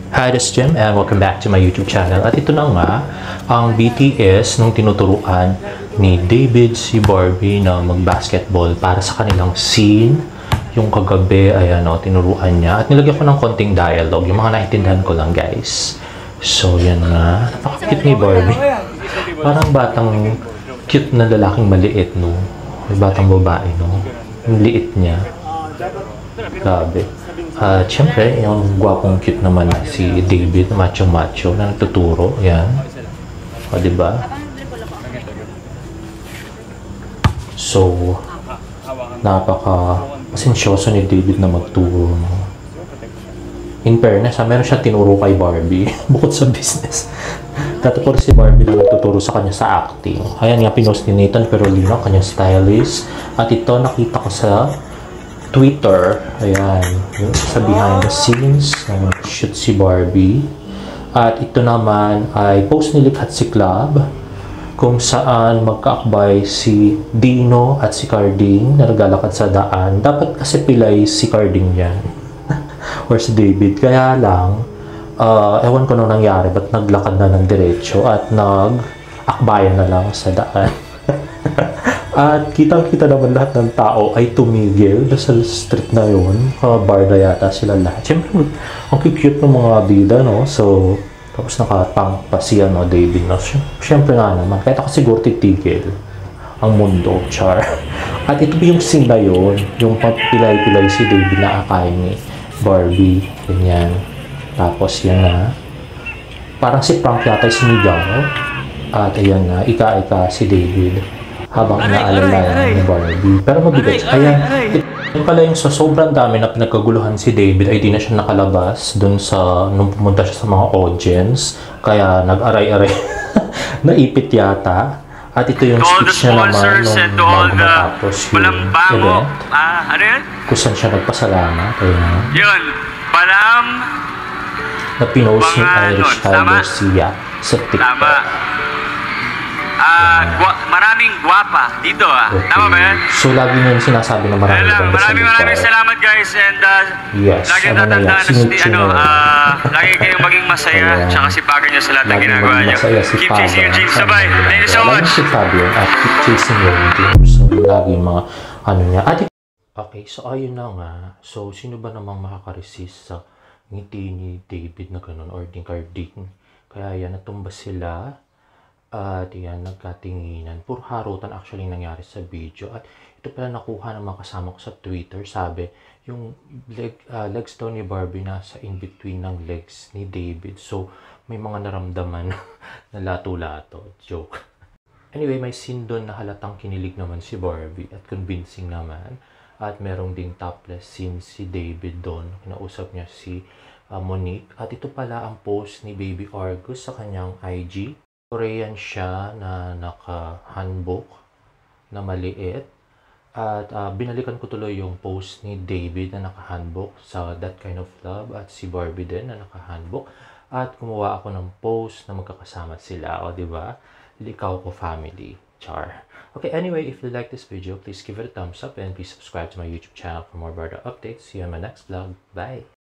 Hi, this is Jim and welcome back to my YouTube channel. At ito na nga, ang BTS nung tinuturuan ni David si Barbie na mag-basketball para sa kanilang scene. Yung kagabi, ayan o, tinuruan niya. At nilagyan ko ng konting dialogue. Yung mga naintindihan ko lang, guys. So, yan nga. Napaka-cute ni Barbie. Parang batang cute na lalaking maliit, no? May batang babae, no? Yung liit niya. Grabe. Siyempre, yung gwapong cute naman si David, macho-macho, na nagtuturo. Yan. O, diba? So, napaka-pasensyoso ni David na magturo. In fairness, meron siya tinuro kay Barbie, bukod sa business. Tatapos si Barbie na nagtuturo sa kanya sa acting. Ayan nga, pinost ni Nathan Perolino, kanyang stylist. At ito, nakita ko sa Twitter, ayan, yung sa behind the scenes, shoot si Barbie. At ito naman ay post ni Likhatsi Club, kung saan magkaakbay si Dino at si Carding na naglalakad sa daan. Dapat kasi pilay si Carding yan, or si David. Kaya lang, ewan ko nung nangyari, ba't naglakad na ng diretso at nag-akbayan na lang sa daan. At kitang-kita naman lahat ng tao ay tumigil sa street na yun. Barda yata sila lahat. Siyempre, ang cute ng mga bida, no? So, tapos nakatang pa siya, no, David, no? Siyempre nga naman, kahit ako siguro titigil ang mundo, char. At ito yung scene na yun, yung pagpilay-pilay si David na akayin ni Barbie, ganyan. Tapos yan na, parang si Frank yata yung sumigaw, no? At ayan na, ika-ika si David habang inaalala ni Barbie. Pero mabigat. Ayan, yun pala yung sa sobrang dami na pinagkaguluhan si David ay di na siya nakalabas dun sa, nung pumunta siya sa mga audience. Kaya nag-aray-aray naipit yata. At ito yung speech niya naman nung bago matapos yung event. Ano yun? Kung saan siya nagpasalamat. Ayan. Yun. Palam. Na pinost ni Irish Kyle Garcia sa TikTok. Tama. Maraming guwapa dito Okay. Tama ba yan? So, lagi niyo yung sinasabi na maraming Maraming salamat guys and yes, lagi tatandaan lagi kayong maging masaya tsaka sipagan nyo sa lahat ng ginagawa nyo. Keep chasing your dreams. Sabay. Thank you so much. Keep chasing your dreams. So, lagi yung mga ano niya. Okay, so ayun na nga. So, sino ba namang makaka-resist sa ngiti ni David na ganun or ni Carding? Kaya yan, natumba sila. At yan, nagkatinginan. Puro harutan actually nangyari sa video. At ito pala nakuha ng mga kasama ko sa Twitter. Sabi, yung legs daw ni Barbie nasa in-between ng legs ni David. So, may mga naramdaman na lato-lato. Joke. Anyway, may scene doon na halatang kinilig naman si Barbie at convincing naman. At merong ding topless scene si David doon. Kinausap niya si Monique. At ito pala ang post ni Baby Argus sa kanyang IG. Korean siya na naka-handbook na maliit. At binalikan ko tuloy yung post ni David na naka-handbook sa That Kind of Love at si Barbie din na naka-handbook. At gumawa ako ng post na magkakasama sila. O, diba? Likaw ko family. Char. Okay, anyway, if you like this video, please give it a thumbs up and please subscribe to my YouTube channel for more Barda updates. See you on my next vlog. Bye!